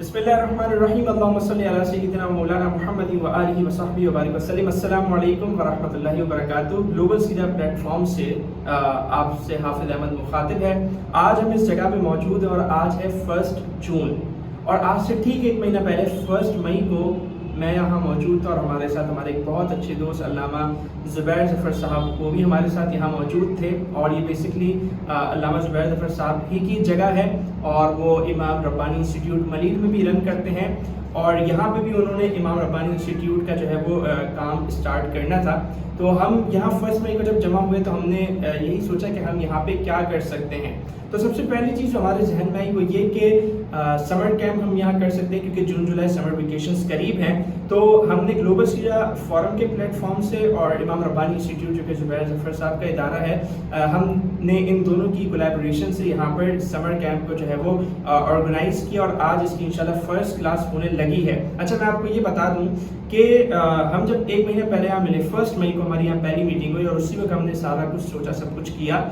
बिस्मिल्लाहिर्रहमानिर्रहीम अल्लाहुम्मा सल्लि अला सय्यिदिना मौलाना मुहम्मद व आलिहि व सहबिहि व बारिक वसल्लम। अस्सलामु अलैकुम व रहमतुल्लाहि व बरकातुहू। ग्लोबल सीरा प्लेटफॉर्म से आपसे हाफिज अहमद मुखातिब है। आज हम इस जगह पे मौजूद हैं और आज है 1 जून और आज से ठीक एक महीना पहले 1 मई को मैं यहाँ मौजूद था और हमारे साथ हमारे एक बहुत अच्छे दोस्त अल्लामा ज़ुबैर ज़फ़र साहब को भी हमारे साथ यहाँ मौजूद थे। और ये बेसिकली अल्लामा ज़ुबैर ज़फ़र साहब ही की जगह है और वो इमाम रब्बानी इंस्टीट्यूट मलीद में भी रन करते हैं और यहाँ पे भी उन्होंने इमाम रब्बानी इंस्टीट्यूट का जो है वो काम स्टार्ट करना था। तो हम यहाँ 1 मई को जब जमा हुए तो हमने यही सोचा कि हम यहाँ पे क्या कर सकते हैं। तो सबसे पहली चीज़ हमारे जहन में आई वो ये कि समर कैंप हम यहाँ कर सकते हैं क्योंकि जून जुलाई समर वेकेशंस करीब हैं। तो हमने ग्लोबल सीरा फोरम के प्लेटफॉर्म से और इमाम रब्बानी इंस्टीट्यूट जो कि ज़ुबैर ज़फ़र साहब का इदारा है, हमने इन दोनों की कोलैबोरेशन से यहाँ पर समर कैंप को जो है वो ऑर्गेनाइज़ किया और आज इसकी इंशाल्लाह फर्स्ट क्लास होने लगी है। अच्छा, मैं आपको ये बता दूँ कि हम जब एक महीने पहले यहाँ मिले 1 मई को हमारी यहाँ पहली मीटिंग हुई और उसी वक्त हमने सारा कुछ सोचा, सब कुछ किया।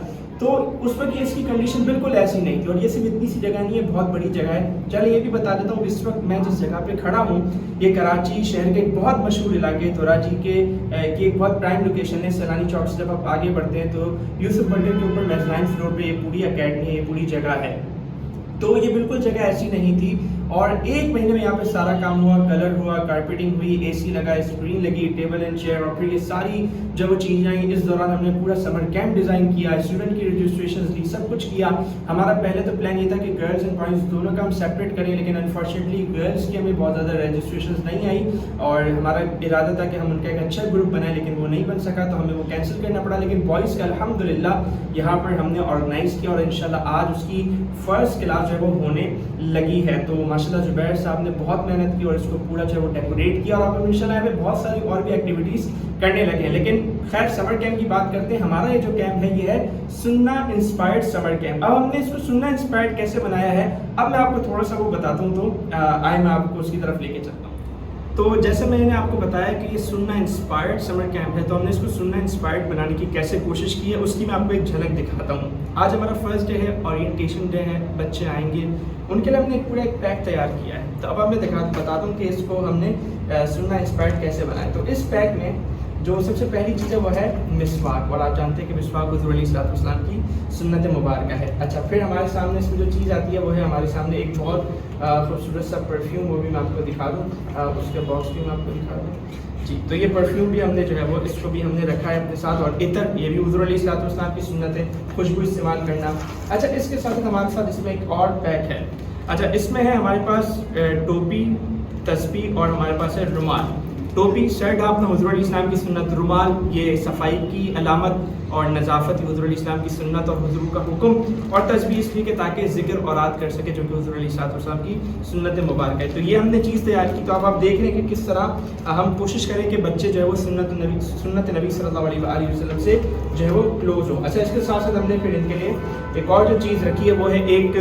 तो उस वक्त ये इसकी कंडीशन बिल्कुल ऐसी नहीं थी और ये सिर्फ इतनी सी जगह नहीं है, बहुत बड़ी जगह है। चलिए ये भी बता देता हूँ, इस वक्त मैं जिस जगह पे खड़ा हूँ ये कराची शहर के एक बहुत मशहूर इलाके तोराजी के की एक बहुत प्राइम लोकेशन है। सैलानी चौक से जब आप आगे बढ़ते हैं तो यूसुफ बर्गर के ऊपर मेज़लाइन फ्लोर पे ये पूरी अकेडमी है, ये पूरी जगह है। तो ये बिल्कुल जगह ऐसी नहीं थी और एक महीने में यहाँ पे सारा काम हुआ, कलर हुआ, कारपेटिंग हुई, एसी लगा, स्क्रीन लगी, टेबल एंड चेयर और फिर ये सारी जब वो चीज़ें आई। इस दौरान हमने पूरा समर कैंप डिज़ाइन किया, स्टूडेंट की रजिस्ट्रेशन ली, सब कुछ किया। हमारा पहले तो प्लान ये था कि गर्ल्स एंड बॉयज़ दोनों का हम सेपरेट करें, लेकिन अनफॉर्चुनेटली गर्ल्स की हमें बहुत ज़्यादा रजिस्ट्रेशन नहीं आई और हमारा इरादा था कि हम उनका एक अच्छा ग्रुप बनाएं, लेकिन वो नहीं बन सका तो हमें वो कैंसिल करना पड़ा। लेकिन बॉयज़ का अल्हम्दुलिल्लाह यहाँ पर हमने ऑर्गेनाइज़ किया और इंशाल्लाह आज उसकी फर्स्ट क्लास जो है वो होने लगी है। तो माशाल्लाह ज़ुबैर साहब ने बहुत मेहनत की और इसको पूरा जो है वो डेकोरेट किया और अब इंशाल्लाह यहाँ पे बहुत सारी और भी एक्टिविटीज़ करने लगे हैं। लेकिन खैर समर कैंप की बात करते हैं। हमारा ये जो कैंप है ये है सुन्ना इंस्पायर्ड समर कैंप। अब हमने इसको सुन्ना इंस्पायर्ड कैसे बनाया है अब मैं आपको थोड़ा सा वो बताता हूँ, तो आए मैं आपको उसकी तरफ लेके चलता हूँ। तो जैसे मैंने आपको बताया कि ये सुन्ना इंस्पायर्ड समर कैंप है, तो हमने इसको सुन्ना इंस्पायर्ड बनाने की कैसे कोशिश की है उसकी मैं आपको एक झलक दिखाता हूँ। आज हमारा फर्स्ट डे है, ओरिएंटेशन डे है, बच्चे आएंगे, उनके लिए हमने पूरा एक पैक तैयार किया है। तो अब मैं बता दूँ कि इसको हमने सुन्ना इंस्पायर्ड कैसे बनाया। तो इस पैक में जो सबसे पहली चीज़ है वो है मिसवाक, और आप जानते हैं कि मिसवाक हुज़ूर अलैहिस्सलाम की सुन्नत मुबारक है। अच्छा, फिर हमारे सामने इसमें जो चीज़ आती है वो है हमारे सामने एक बहुत खूबसूरत सा परफ्यूम, वो भी मैं आपको दिखा दूँ, उसके बॉक्स भी मैं आपको दिखा दूँ जी। तो ये परफ्यूम भी हमने जो है वो इसको भी हमने रखा है अपने साथ, और इतर ये भी हुज़ूर अलैहिस्सलाम की सुन्नत है खुशबू इस्तेमाल करना। अच्छा, इसके साथ हमारे साथ इसमें एक और पैक है। अच्छा, इसमें है हमारे पास टोपी, तस्बीह और हमारे पास है रुमाल। टोपी सर ढापना हुज़ूर अलैहिस्सलाम की सुन्नत, रुमाल ये सफाई की अलामत और नज़ाफ़त हुज़ूर अलैहिस्सलाम की सुन्नत और हुज़ूर का हुक्म, और तस्बीह इसलिए कि ताकि ज़िक्र औरात कर सके जो कि हुज़ूर अलैहिस्सलाम की सुन्नत मुबारक है। तो ये हमने चीज़ तैयार की। तो अब आप देख रहे हैं कि किस तरह हम कोशिश करें कि बच्चे जो है वो सुन्नत नबी सल्लल्लाहु अलैहि वसल्लम से जो है वो क्लोज हो। अच्छा, इसके साथ साथ हमने फिर इनके लिए एक और जो चीज़ रखी है वो है एक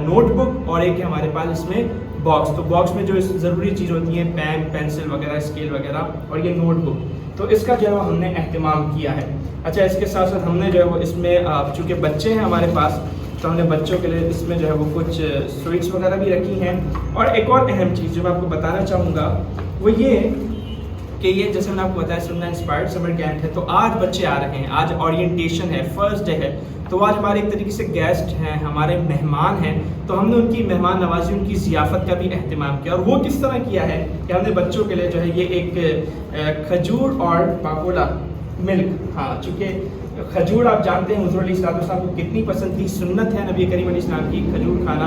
नोटबुक और एक है हमारे पास इसमें बॉक्स। तो बॉक्स में जो ज़रूरी चीज़ होती है पेन, पेंसिल वगैरह, स्केल वगैरह, और ये नोटबुक, तो इसका जो है हमने अहतमाम किया है। अच्छा, इसके साथ साथ हमने जो है वो इसमें चूँकि बच्चे हैं हमारे पास तो हमने बच्चों के लिए इसमें जो है वो कुछ स्वीट्स वगैरह भी रखी हैं। और एक और अहम चीज़ जो मैं आपको बताना चाहूँगा वो ये कि ये जैसे मैंने आपको बताया सुन्ना इंस्पायर्ड समर कैंप है, तो आज बच्चे आ रहे हैं, आज ओरिएंटेशन है, फर्स्ट डे है, तो आज हमारे एक तरीके से गेस्ट हैं, हमारे मेहमान हैं, तो हमने उनकी मेहमान नवाजी, उनकी ज़ियाफ़त का भी अहतमाम किया। और वो किस तरह किया है कि हमने बच्चों के लिए जो है ये एक खजूर और पाकोला मिल्क, हाँ चूँकि खजूर आप जानते हैं हुज़ूर अलैहिस्सलाम को कितनी पसंद थी, सुन्नत है नबी करीम अलैहिस्सलाम की खजूर खाना,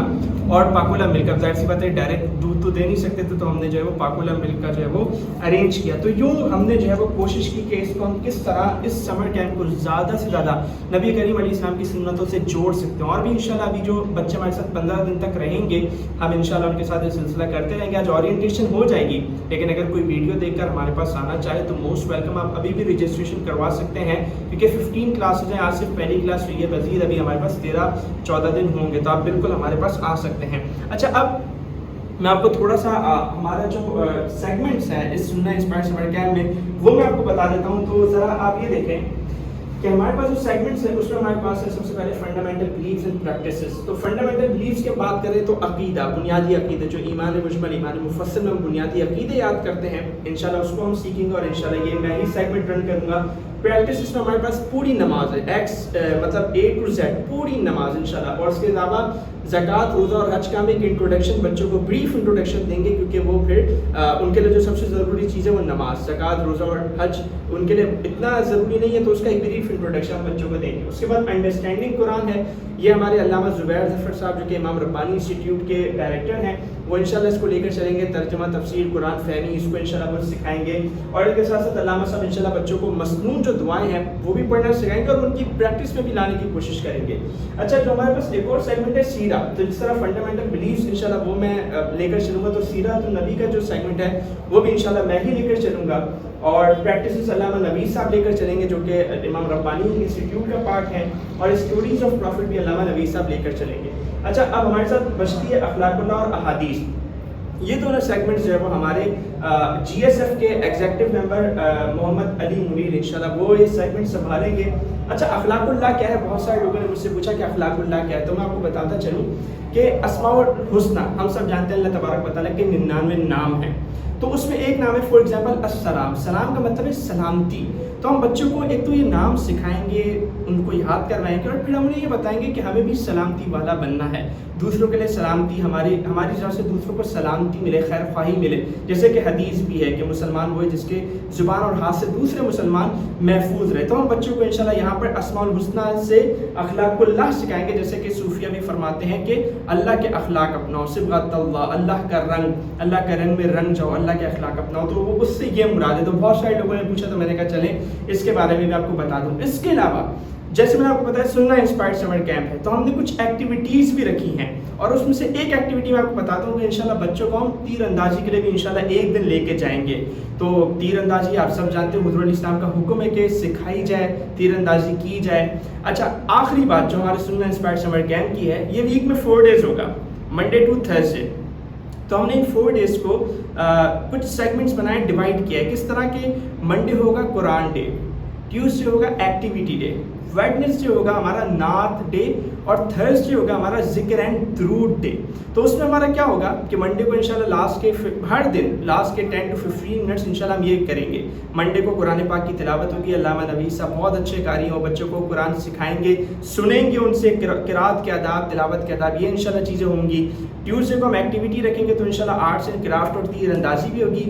और पाकोला मिल्क। अब जाहिर सी बात है डायरेक्ट दूध तो दे नहीं सकते थे, तो हमने जो है वो पाकोला मिल्क का जो है वो अरेंज किया। तो यूँ हमने जो है वो कोशिश की कि इसको हम किस तरह इस समर कैंप को ज़्यादा से ज़्यादा नबी करीम अलैहिस्सलाम की सुन्नतों से जोड़ सकते हैं। और भी इंशाल्लाह अभी जो बच्चे हमारे साथ 15 दिन तक रहेंगे हम इंशाल्लाह उनके साथ ये सिलसिला करते रहेंगे। आज ओरिएंटेशन हो जाएगी, लेकिन अगर कोई वीडियो देखकर हमारे पास आना चाहे तो मोस्ट वेलकम, आप अभी भी रजिस्ट्रेशन करवा सकते हैं क्योंकि 15 क्लासेज हैं, आज सिर्फ पहली क्लास हुई है, मज़ीद अभी हमारे पास 13-14 दिन होंगे, तो आप बिल्कुल हमारे पास आ सकते हैं। अच्छा, अब मैं आपको थोड़ा सा हमारा जो सेगमेंट्स हैं इस सुन्ना इंस्पायर्ड समर कैंप में वो मैं आपको बता देता हूँ। तो ज़रा आप ये देखें کہ ہمارے پاس جو سیگمنٹس ہیں اس میں ہمارے پاس ہے سب سے پہلے فنڈامنٹل بلیفز اینڈ پریکٹسز. تو فنڈامنٹل بلیفز کی بات کریں تو عقیدہ, بنیادی عقیدے, جو ایمان مجمل, ایمان مفصل میں ہم بنیادی عقیدے یاد کرتے ہیں, انشاءاللہ اس کو ہم سیکھیں گے اور انشاءاللہ یہ میں ہی سیگمنٹ رن کروں گا. پریکٹسز میں ہمارے پاس پوری نماز ہے, مطلب A to Z پوری نماز انشاءاللہ, اور اس کے علاوہ زکوٰۃ, روزہ اور حج کا ہم ایک انٹروڈکشن بچوں کو بریف انٹروڈکشن دیں گے, کیونکہ وہ پھر ان کے لیے جو سب سے ضروری چیز ہے وہ نماز, زکوٰۃ, روزہ اور حج ان کے لیے اتنا ضروری نہیں ہے, تو اس کا ایک بریف انٹروڈکشن ہم بچوں کو دیں گے. اس کے بعد انڈرسٹینڈنگ قرآن ہے, یہ ہمارے علامہ زبیر ظفر صاحب جو کہ امام ربانی انسٹیٹیوٹ کے ڈائریکٹر ہیں, وہ انشاءاللہ اس کو لے کر چلیں گے. ترجمہ, تفسیر, قرآن فہمی, اس کو انشاءاللہ وہ سکھائیں گے. اور اس کے ساتھ ساتھ علامہ صاحب انشاءاللہ بچوں کو مسنون جو دعائیں ہیں وہ بھی پڑھنا سکھائیں گے اور ان کی پریکٹس میں بھی لانے کی کوشش کریں گے. اچھا, جو ہمارے پاس ایک اور سیگمنٹ ہے سیرہ, تو جس طرح فنڈامنٹل بلیفز انشاءاللہ وہ میں لے کر چلوں گا, تو سیرت النبی کا جو سیگمنٹ ہے وہ بھی انشاءاللہ میں ہی لے کر چلوں گا. اور پریکٹسز علامہ نبی صاحب لے کر چلیں گے جو کہ امام ربانی انسٹیٹیوٹ کا پارٹ ہے, اور اسٹوریز آف پروفٹ بھی علامہ نبی صاحب لے کر چلیں گے. اچھا, اب ہمارے ساتھ بچتی ہے اخلاق اللہ اور احادیث. یہ دونوں سیگمنٹس جو ہے وہ ہمارے GSF کے ایگزیکٹو ممبر محمد علی منیر انشاءاللہ وہ یہ سیگمنٹ سنبھالیں گے. اچھا, اخلاق اللہ کیا ہے؟ بہت سارے لوگوں نے مجھ سے پوچھا کہ اخلاق اللہ کیا ہے, تو میں آپ کو بتاتا چلوں کہ اسماء الحسنی ہم سب جانتے ہیں اللہ تبارک و تعالیٰ کے 99 نام ہیں, تو اس میں ایک نام ہے فار ایگزامپل السلام. سلام کا مطلب ہے سلامتی. تو ہم بچوں کو ایک تو یہ نام سکھائیں گے, ان کو یاد کروائیں گے, اور پھر ہم انہیں یہ بتائیں گے کہ ہمیں بھی سلامتی والا بننا ہے, دوسروں کے لیے سلامتی, ہماری طرف سے دوسروں کو سلامتی ملے, خیر خواہی ملے. جیسے کہ حدیث بھی ہے کہ مسلمان وہ ہے جس کے زبان اور ہاتھ سے دوسرے مسلمان محفوظ رہے. تو ہم بچوں کو انشاءاللہ یہاں پر اسماء الحسنی سے اخلاق اللہ سکھائیں گے, جیسے کہ صوفیہ بھی فرماتے ہیں کہ اللہ کے اخلاق اپناؤ, صبغۃ اللہ, اللہ کا رنگ میں رنگ جاؤ, اللہ کے اخلاق اپناؤ. تو وہ اس سے یہ مراد ہے. تو بہت سارے لوگوں نے پوچھا, تو میں نے کہا چلیں اس کے بارے میں بھی آپ کو بتا دوں. اس کے علاوہ جیسے میں نے آپ کو بتایا سننا انسپائرڈ سمر کیمپ ہے, تو ہم نے کچھ ایکٹیویٹیز بھی رکھی ہیں, اور اس میں سے ایک ایکٹیویٹی میں آپ کو بتاتا ہوں کہ انشاءاللہ بچوں کو ہم تیر اندازی کے لیے بھی انشاءاللہ ایک دن لے کے جائیں گے. تو تیر اندازی آپ سب جانتے ہیں, حضور علیہ السلام کا حکم ہے کہ سکھائی جائے, تیر اندازی کی جائے. اچھا, آخری بات جو ہمارے سننا انسپائرڈ سمر کیمپ کی ہے, یہ ویک میں 4 days ہوگا, منڈے ٹو تھرسڈے. تو ہم نے ان 4 days کو کچھ سیگمنٹس بنائے, ڈیوائڈ کیا ہے کس طرح کہ منڈے ہوگا قرآن ڈے, ٹیوزڈے ہوگا ایکٹیویٹی ڈے, ویڈنسڈے ہوگا ہمارا نعت ڈے, اور تھرسڈے ہوگا ہمارا ذکر اینڈ درود ڈے. تو اس میں ہمارا کیا ہوگا کہ منڈے کو انشاءاللہ ہر دن لاسٹ کے 10 to 15 منٹس انشاءاللہ ہم یہ کریں گے. منڈے کو قرآن پاک کی تلاوت ہوگی, علامہ نبی صاحب بہت اچھے قاری ہیں, بچوں کو قرآن سکھائیں گے, سنیں گے ان سے قرات کے آداب, تلاوت کے آداب, یہ انشاءاللہ چیزیں ہوں گی. ٹیوزڈے کو ہم ایکٹیویٹی رکھیں گے, تو انشاءاللہ آرٹس اینڈ کرافٹ اور تیر اندازی بھی ہوگی.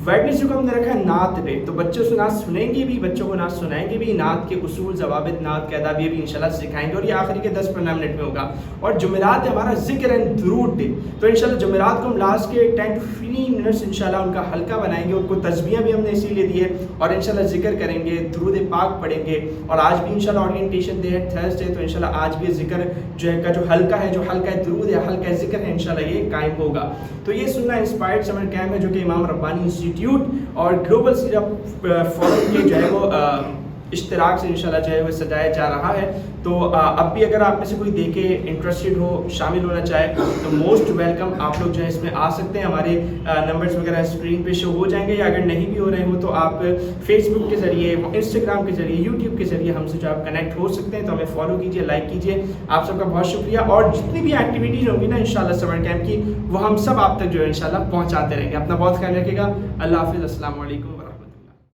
ویڈنسڈے کو ہم نے رکھا ہے نعت ڈے, تو بچوں سے نعت سنیں گے بھی, بچوں کو نعت سنائیں گے بھی, نعت کے اصول, ضوابط, نعت کے آداب یہ بھی انشاءاللہ سکھائیں گے, اور یہ آخری کے 10-15 منٹ میں ہوگا. اور جمعرات ہے ہمارا ذکر اینڈ درود ڈے, تو انشاءاللہ جمعرات کو ہم لاسٹ کے 10 to 15 منٹس انشاءاللہ ان کا حلقہ بنائیں گے, ان کو تسبیحیں بھی ہم نے اسی لیے دی ہے, اور انشاءاللہ ذکر کریں گے, درود پاک پڑھیں گے. اور آج بھی انشاءاللہ اورینٹیشن ڈے ہے تھرسڈے, تو انشاءاللہ آج بھی ذکر جو ہے کا جو حلقہ ہے, جو حلقہ درود ہے, حلقہ ذکر ہے, انشاءاللہ یہ قائم ہوگا. تو یہ سننا انسپائرڈ سمر کیمپ ہے جو کہ امام ربانی انسٹیٹیوٹ اور گلوبل سیرا فورم کے جو ہے وہ اشتراک سے انشاءاللہ جو ہے وہ سجایا جا رہا ہے. تو اب بھی اگر آپ میں سے کوئی دیکھے انٹرسٹڈ ہو, شامل ہونا چاہے, تو موسٹ ویلکم, آپ لوگ جو ہے اس میں آ سکتے ہیں. ہمارے نمبرز وغیرہ اسکرین پہ شو ہو جائیں گے, یا اگر نہیں بھی ہو رہے ہوں تو آپ فیس بک کے ذریعے, انسٹاگرام کے ذریعے, یوٹیوب کے ذریعے ہم سے جو آپ کنیکٹ ہو سکتے ہیں. تو ہمیں فالو کیجیے, لائک کیجیے. آپ سب کا بہت شکریہ. اور جتنی بھی ایکٹیویٹیز ہوں گی نا انشاءاللہ سمر کیمپ کی, وہ ہم سب آپ تک جو ہے انشاءاللہ پہنچاتے رہیں گے. اپنا بہت خیال رکھیے گا. اللہ حافظ. السلام علیکم.